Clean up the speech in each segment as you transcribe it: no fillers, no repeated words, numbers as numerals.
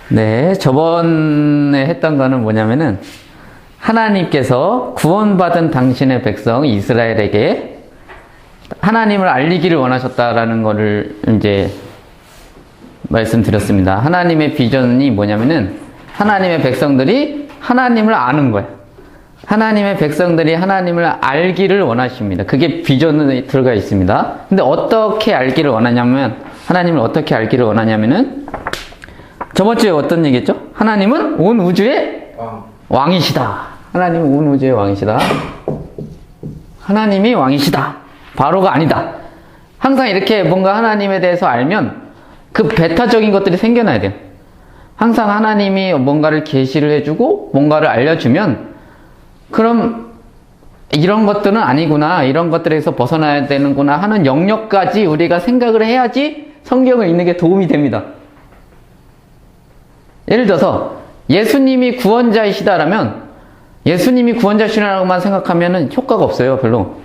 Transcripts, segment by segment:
네, 저번에 했던 거는 뭐냐면은 하나님께서 구원받은 당신의 백성 이스라엘에게 하나님을 알리기를 원하셨다라는 거를 이제 말씀드렸습니다. 하나님의 비전이 뭐냐면은 하나님의 백성들이 하나님을 아는 거예요. 하나님의 백성들이 하나님을 알기를 원하십니다. 그게 비전에 들어가 있습니다. 근데 어떻게 알기를 원하냐면, 하나님을 어떻게 알기를 원하냐면은 저번 주에 어떤 얘기했죠? 하나님은 온 우주의 왕이시다. 하나님은 온 우주의 왕이시다. 하나님이 왕이시다. 바로가 아니다. 항상 이렇게 뭔가 하나님에 대해서 알면 그 배타적인 것들이 생겨나야 돼요. 항상 하나님이 뭔가를 계시를 해주고 뭔가를 알려주면 그럼 이런 것들은 아니구나, 이런 것들에서 벗어나야 되는구나 하는 영역까지 우리가 생각을 해야지 성경을 읽는 게 도움이 됩니다. 예를 들어서 예수님이 구원자이시다라면 예수님이 구원자시라고만 생각하면 효과가 없어요. 별로.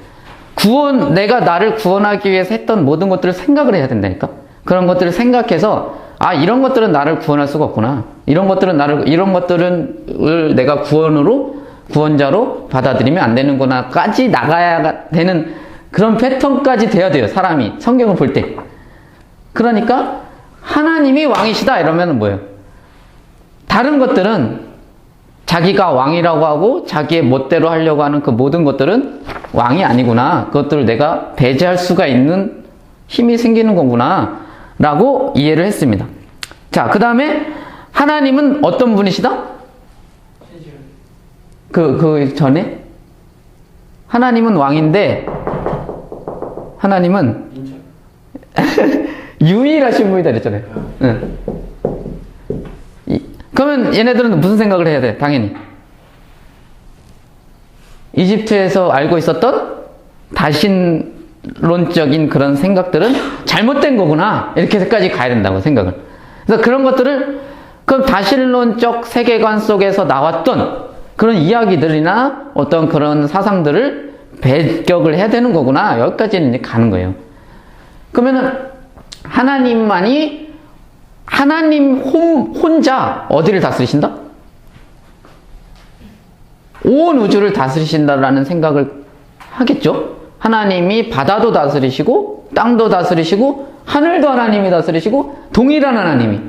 내가 나를 구원하기 위해서 했던 모든 것들을 생각을 해야 된다니까. 그런 것들을 생각해서 이런 것들은 나를 구원할 수가 없구나. 이런 것들은 내가 구원자로 받아들이면 안 되는구나까지 나가야 되는 그런 패턴까지 돼야 돼요. 사람이 성경을 볼 때. 그러니까 하나님이 왕이시다 이러면 뭐예요? 다른 것들은 자기가 왕이라고 하고 자기의 멋대로 하려고 하는 그 모든 것들은 왕이 아니구나. 그것들을 내가 배제할 수가 있는 힘이 생기는 거구나 라고 이해를 했습니다. 자, 그 다음에 하나님은 어떤 분이시다? 그 전에 하나님은 왕인데 하나님은 유일하신 분이다 그랬잖아요. 응. 그러면 얘네들은 무슨 생각을 해야 돼? 당연히 이집트에서 알고 있었던 다신론적인 그런 생각들은 잘못된 거구나 이렇게까지 가야 된다고 생각을. 그래서 그런 것들을 그럼 다신론적 세계관 속에서 나왔던 그런 이야기들이나 어떤 그런 사상들을 배격을 해야 되는 거구나 여기까지는 이제 가는 거예요. 그러면은 하나님 혼자 어디를 다스리신다? 온 우주를 다스리신다라는 생각을 하겠죠? 하나님이 바다도 다스리시고 땅도 다스리시고 하늘도 하나님이 다스리시고 동일한 하나님이.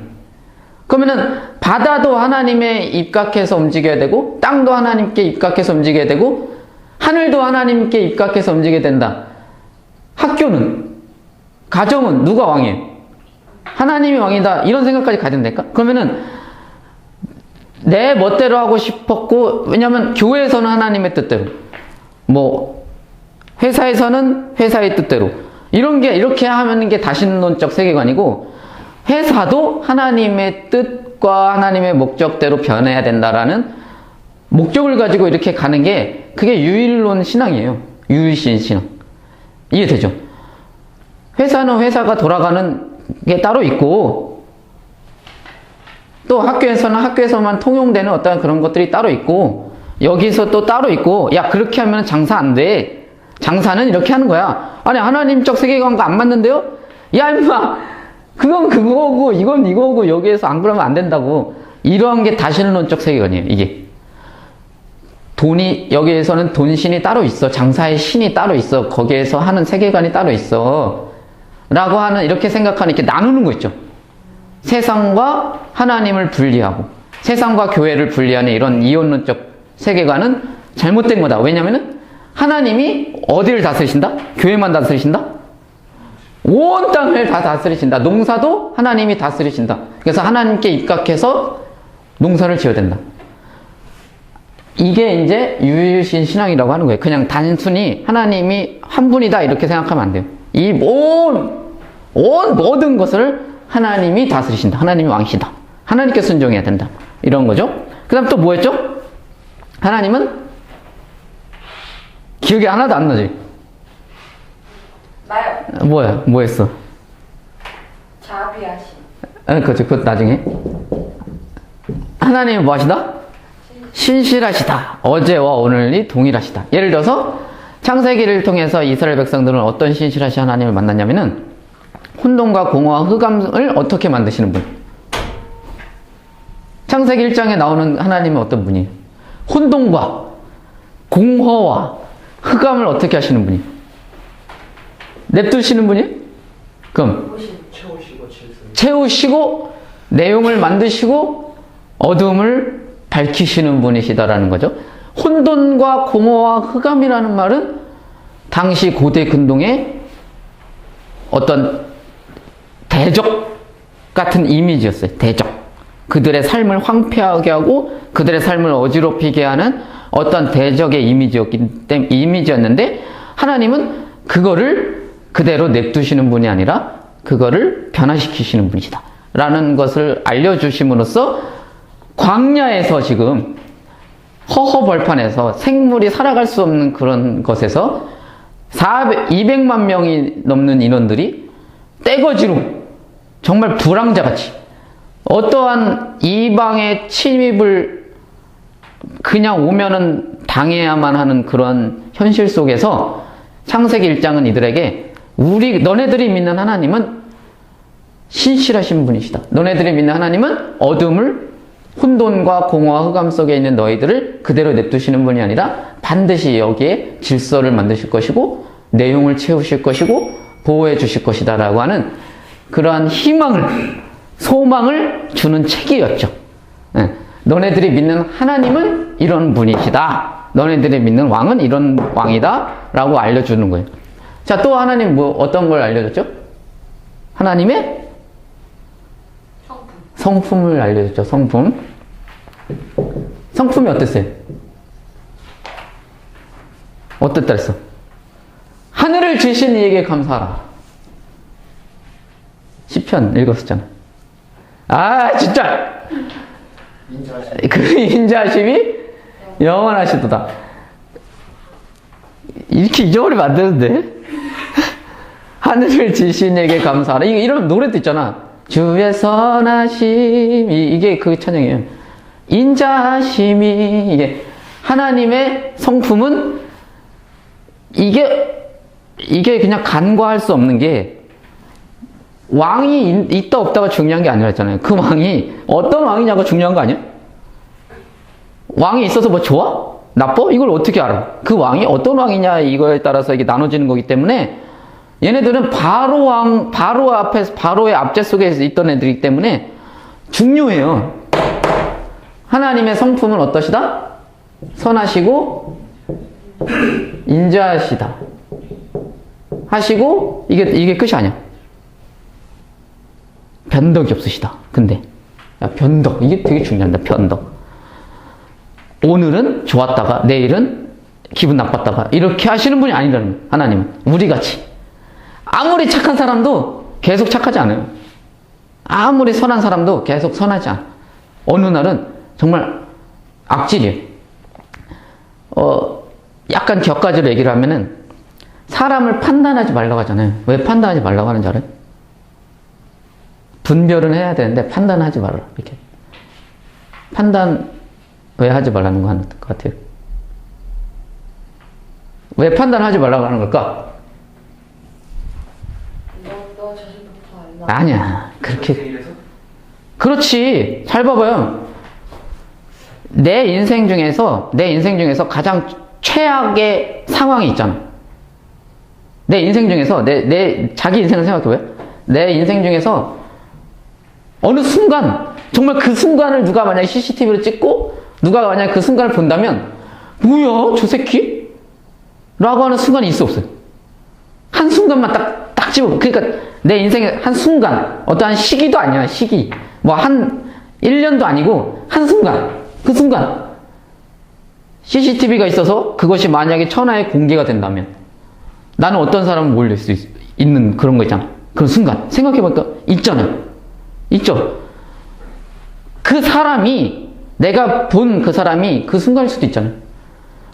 그러면은 바다도 하나님에 입각해서 움직여야 되고 땅도 하나님께 입각해서 움직여야 되고 하늘도 하나님께 입각해서 움직여야 된다. 학교는, 가정은 누가 왕이에요? 하나님이 왕이다. 이런 생각까지 가야 된다니까? 그러면은 내 멋대로 하고 싶었고, 왜냐면 교회에서는 하나님의 뜻대로, 회사에서는 회사의 뜻대로, 이렇게 하면 게 다신론적 세계관이고, 회사도 하나님의 뜻과 하나님의 목적대로 변해야 된다라는 목적을 가지고 이렇게 가는 게 그게 유일론 신앙이에요. 유일신 신앙. 이해되죠? 회사는 회사가 돌아가는 게 따로 있고 또 학교에서는 학교에서만 통용되는 어떤 그런 것들이 따로 있고 여기서 또 따로 있고 야 그렇게 하면 장사 안 돼. 장사는 이렇게 하는 거야. 아니 하나님적 세계관과 안 맞는데요? 야 임마 그건 그거고 이건 이거고 여기에서 안 그러면 안 된다고. 이러한 게 다신론적 세계관이에요. 이게 여기에서는 돈신이 따로 있어. 장사의 신이 따로 있어. 거기에서 하는 세계관이 따로 있어 라고 하는 이렇게 생각하는, 이렇게 나누는 거 있죠. 세상과 하나님을 분리하고 세상과 교회를 분리하는 이런 이혼론적 세계관은 잘못된 거다. 왜냐면은 하나님이 어디를 다스리신다? 교회만 다스리신다? 온 땅을 다 다스리신다. 농사도 하나님이 다스리신다. 그래서 하나님께 입각해서 농사를 지어야 된다. 이게 이제 유일신 신앙이라고 하는 거예요. 그냥 단순히 하나님이 한 분이다 이렇게 생각하면 안 돼요. 이 모든 것을 하나님이 다스리신다. 하나님이 왕이시다. 하나님께 순종해야 된다. 이런 거죠. 그 다음 또 뭐 했죠? 하나님은 기억이 하나도 안 나지? 나요. 뭐야? 뭐 했어? 자비하심. 그렇죠. 그것 나중에. 하나님이 뭐 하시다? 신실하시다. 어제와 오늘이 동일하시다. 예를 들어서 창세기를 통해서 이스라엘 백성들은 어떤 신실하신 하나님을 만났냐면은 혼돈과 공허와 흑암을 어떻게 만드시는 분? 창세기 1장에 나오는 하나님은 어떤 분이에요? 혼돈과 공허와 흑암을 어떻게 하시는 분이에요? 냅두시는 분이에요? 그럼 채우시고 내용을 만드시고 어둠을 밝히시는 분이시다라는 거죠. 혼돈과 공허와 흑암이라는 말은 당시 고대 근동의 어떤 대적 같은 이미지였어요. 대적. 그들의 삶을 황폐하게 하고 그들의 삶을 어지럽히게 하는 어떤 대적의 이미지였는데 하나님은 그거를 그대로 냅두시는 분이 아니라 그거를 변화시키시는 분이시다 라는 것을 알려주심으로써 광야에서 지금 허허벌판에서 생물이 살아갈 수 없는 그런 것에서 200만 명이 넘는 인원들이 떼거지로 정말 불황자같이 어떠한 이방의 침입을 그냥 오면은 당해야만 하는 그런 현실 속에서 창세기 1장은 이들에게 너네들이 믿는 하나님은 신실하신 분이시다. 너네들이 믿는 하나님은 어둠을 혼돈과 공허와 흑암 속에 있는 너희들을 그대로 냅두시는 분이 아니라 반드시 여기에 질서를 만드실 것이고 내용을 채우실 것이고 보호해 주실 것이다 라고 하는 그러한 희망을 소망을 주는 책이었죠. 너네들이 믿는 하나님은 이런 분이시다. 너네들이 믿는 왕은 이런 왕이다 라고 알려주는 거예요. 자, 또 하나님 어떤 걸 알려줬죠? 하나님의 성품을 알려줬죠. 성품이 어땠어요? 어땠다 했어? 하늘을 지신 이에게 감사하라. 시편 읽었었잖아. 아 진짜 그 인자하심이 영원하시도다. 이렇게 잊어버리면 안 되는데. 하늘을 지신 이에게 감사하라. 이런 노래도 있잖아. 주의 선하심이 이게 그 찬양이에요. 인자하심이 이게 하나님의 성품은 이게 그냥 간과할 수 없는 게 왕이 있다 없다가 중요한 게 아니라 했잖아요. 그 왕이 어떤 왕이냐가 중요한 거 아니야? 왕이 있어서 뭐 좋아? 나빠? 이걸 어떻게 알아? 그 왕이 어떤 왕이냐 이거에 따라서 이게 나눠지는 거기 때문에 얘네들은 바로의 압제 속에 있던 애들이기 때문에 중요해요. 하나님의 성품은 어떠시다? 선하시고 인자하시다 하시고 이게 끝이 아니야. 변덕이 없으시다. 근데 변덕 이게 되게 중요한다. 변덕. 오늘은 좋았다가 내일은 기분 나빴다가 이렇게 하시는 분이 아니라는 거예요. 하나님은 우리같이 아무리 착한 사람도 계속 착하지 않아요. 아무리 선한 사람도 계속 선하지 않아. 어느 날은 정말 악질이에요. 약간 격가지로 얘기를 하면은 사람을 판단하지 말라고 하잖아요. 왜 판단하지 말라고 하는지 알아요? 분별은 해야 되는데 판단하지 말라. 이렇게. 판단 왜 하지 말라는 거 하는 것 같아요? 왜 판단하지 말라고 하는 걸까? 너 자신부터 알라. 아니야. 그렇게. 그렇지. 잘 봐봐요. 내 인생 중에서 가장 최악의 상황이 있잖아. 내 인생 중에서, 자기 인생을 생각해봐요. 내 인생 중에서 어느 순간, 정말 그 순간을 누가 만약에 CCTV로 찍고, 누가 만약에 그 순간을 본다면, 뭐야, 저 새끼? 라고 하는 순간이 있어, 없어요? 한 순간만 딱 집어. 그러니까 내 인생의 한 순간, 어떠한 시기도 아니야, 시기. 뭐 한 1년도 아니고, 한 순간. 그 순간. CCTV가 있어서 그것이 만약에 천하에 공개가 된다면, 나는 어떤 사람을 몰릴 수 있는 그런 거 있잖아. 그런 순간. 생각해보니까 있잖아요. 있죠? 그 사람이, 내가 본 그 사람이 그 순간일 수도 있잖아요.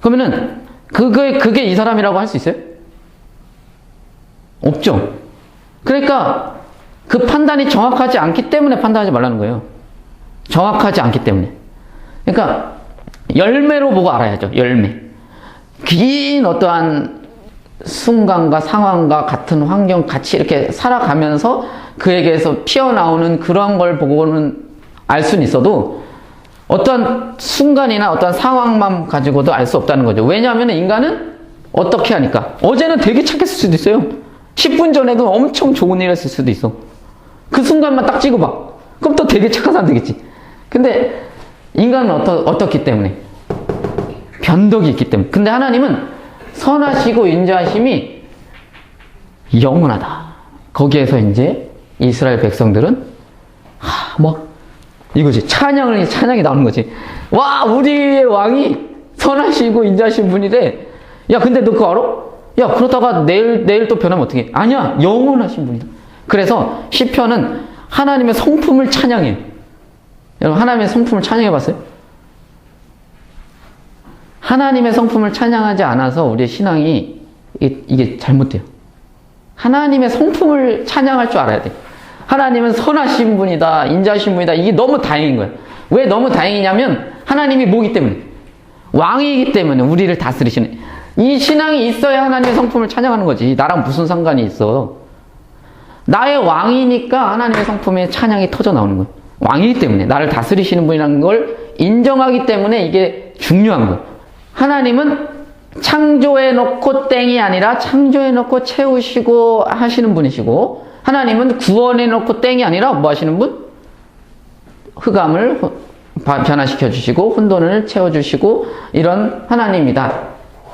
그러면은, 그게 이 사람이라고 할 수 있어요? 없죠? 그러니까, 그 판단이 정확하지 않기 때문에 판단하지 말라는 거예요. 정확하지 않기 때문에. 그러니까, 열매로 보고 알아야죠. 열매. 긴 어떠한 순간과 상황과 같은 환경 같이 이렇게 살아가면서 그에게서 피어나오는 그런 걸 보고는 알 수는 있어도 어떤 순간이나 어떤 상황만 가지고도 알 수 없다는 거죠. 왜냐하면 인간은 어떻게 하니까 어제는 되게 착했을 수도 있어요. 10분 전에도 엄청 좋은 일 했을 수도 있어. 그 순간만 딱 찍어봐. 그럼 또 되게 착한 사람 되겠지. 근데 인간은 어떻기 때문에? 변덕이 있기 때문에. 근데 하나님은 선하시고 인자하심이 영원하다. 거기에서 이제 이스라엘 백성들은 이거지. 찬양이 나오는 거지. 와, 우리의 왕이 선하시고 인자하신 분이래. 야, 근데 너 그거 알아? 야, 그러다가 내일 또 변하면 어떡해? 아니야, 영원하신 분이다. 그래서 시편은 하나님의 성품을 찬양해. 여러분, 하나님의 성품을 찬양해 봤어요? 하나님의 성품을 찬양하지 않아서 우리의 신앙이 이게 잘못돼요. 하나님의 성품을 찬양할 줄 알아야 돼. 하나님은 선하신 분이다, 인자하신 분이다. 이게 너무 다행인 거예요. 왜 너무 다행이냐면 하나님이 뭐기 때문에? 왕이기 때문에 우리를 다스리시는. 이 신앙이 있어야 하나님의 성품을 찬양하는 거지. 나랑 무슨 상관이 있어. 나의 왕이니까 하나님의 성품의 찬양이 터져 나오는 거예요. 왕이기 때문에 나를 다스리시는 분이라는 걸 인정하기 때문에 이게 중요한 거예요. 하나님은 창조해놓고 땡이 아니라 창조해놓고 채우시고 하시는 분이시고, 하나님은 구원해놓고 땡이 아니라 뭐 하시는 분? 흑암을 변화시켜 주시고 혼돈을 채워주시고 이런 하나님이다.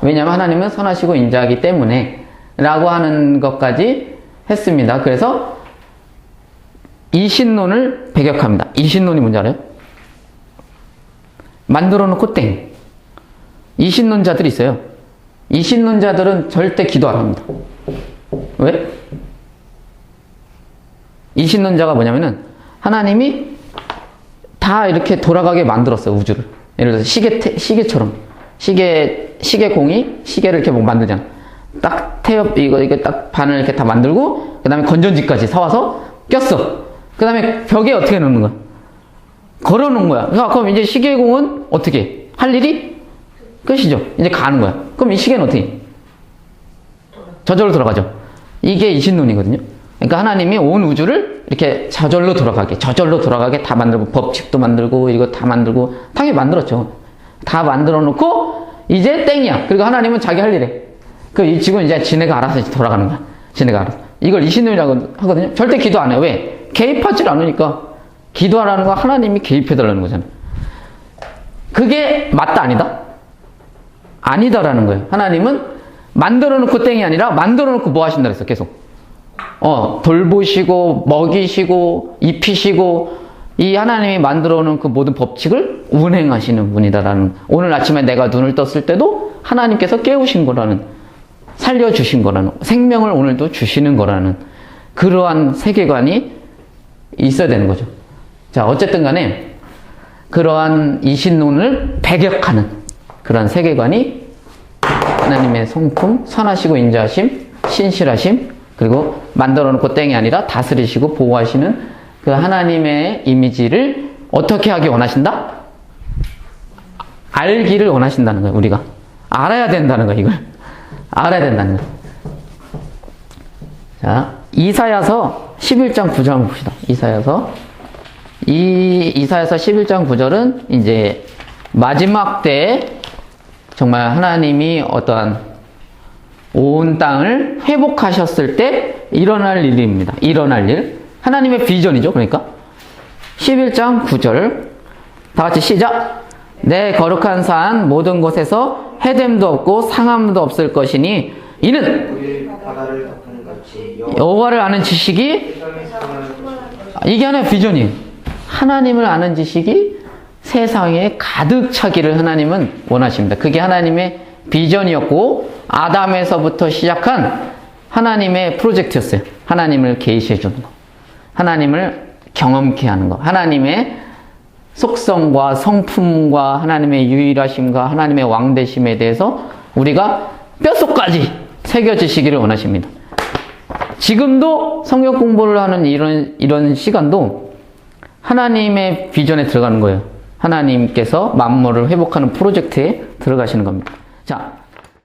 왜냐하면 하나님은 선하시고 인자하기 때문에 라고 하는 것까지 했습니다. 그래서 이신론을 배격합니다. 이신론이 뭔지 알아요? 만들어 놓고 땡. 이신론자들이 있어요. 이신론자들은 절대 기도 안 합니다. 왜? 이신론자가 뭐냐면은 하나님이 다 이렇게 돌아가게 만들었어요, 우주를. 예를 들어서 시계처럼. 시계공이 시계를 이렇게 만들잖아. 딱 이거 딱 반을 이렇게 다 만들고, 그 다음에 건전지까지 사와서 꼈어. 그 다음에 벽에 어떻게 놓는 거야? 걸어 놓은 거야. 그럼 이제 시계공은 어떻게 해? 할 일이 끝이죠. 이제 가는 거야. 그럼 이 시계는 어떻게 해? 저절로 돌아가죠. 이게 이신론이거든요. 그러니까 하나님이 온 우주를 이렇게 저절로 돌아가게 다 만들고, 법칙도 만들고, 이거 다 만들고, 당연히 만들었죠. 다 만들어 놓고, 이제 땡이야. 그리고 하나님은 자기 할 일에. 이 지구는 이제 지네가 알아서 돌아가는 거야. 지네가 알아서. 이걸 이신론이라고 하거든요. 절대 기도 안 해요. 왜? 개입하지 않으니까. 기도하라는 건 하나님이 개입해달라는 거잖아. 그게 맞다, 아니다? 아니다라는 거예요. 하나님은 만들어 놓고 땡이 아니라 만들어 놓고 뭐 하신다 그랬어, 계속. 돌보시고, 먹이시고, 입히시고, 이 하나님이 만들어 놓은 그 모든 법칙을 운행하시는 분이다라는, 오늘 아침에 내가 눈을 떴을 때도 하나님께서 깨우신 거라는, 살려주신 거라는, 생명을 오늘도 주시는 거라는 그러한 세계관이 있어야 되는 거죠. 자, 어쨌든 간에 그러한 이신론을 배격하는 그런 세계관이 하나님의 성품, 선하시고 인자하심, 신실하심, 그리고 만들어 놓고 땡이 아니라 다스리시고 보호하시는 그 하나님의 이미지를 어떻게 하기 원하신다? 알기를 원하신다는 거예요, 우리가. 알아야 된다는 거예요, 이걸. 알아야 된다는 거예요. 자, 이사야서 11장 9절 한번 봅시다. 이사야서 11장 9절은 이제 마지막 때에 정말 하나님이 어떠한 온 땅을 회복하셨을 때 일어날 일입니다. 일어날 일. 하나님의 비전이죠. 그러니까 11장 9절 다 같이 시작. 내 거룩한 산 모든 곳에서 해됨도 없고 상함도 없을 것이니 이는 여호와를 아는 지식이, 이게 하나의 비전이에요. 하나님을 아는 지식이 세상에 가득 차기를 하나님은 원하십니다. 그게 하나님의 비전이었고 아담에서부터 시작한 하나님의 프로젝트였어요. 하나님을 계시해 주는 거, 하나님을 경험케 하는 거, 하나님의 속성과 성품과 하나님의 유일하심과 하나님의 왕되심에 대해서 우리가 뼛속까지 새겨지시기를 원하십니다. 지금도 성경 공부를 하는 이런 시간도 하나님의 비전에 들어가는 거예요. 하나님께서 만물을 회복하는 프로젝트에 들어가시는 겁니다. 자,